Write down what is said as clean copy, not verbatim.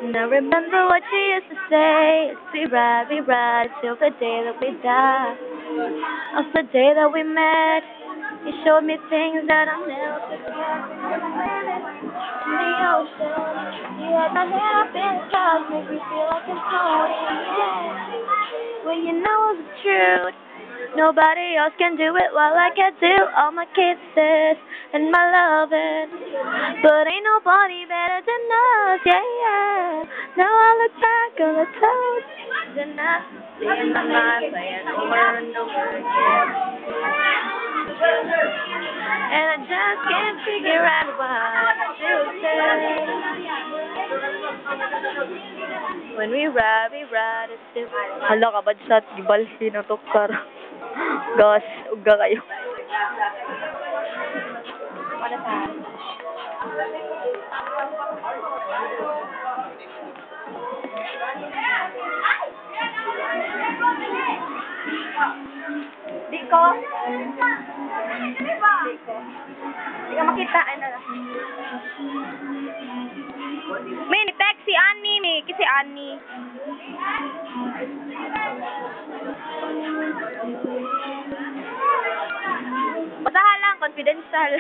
Now remember what you used to say. We ride till the day that we die. Of the day that we met, you showed me things that I'll never forget. In the ocean, you had my head up in the clouds, make me feel like I'm floating. Yeah. When you know the truth, nobody else can do it while I can do all my kisses and my loving. But ain't nobody better than us, yeah, yeah. Now I look back on the times and I see in my mind playing over and over again. And I just can't figure out why I still stay. When we ride it's still. Hala ka ba sa gibal sinotokar. Gas, uga kayo. Para sa Diko. Di ka makita, ano lang. May ni-text si Annie, si Annie. Basahan lang, confidential.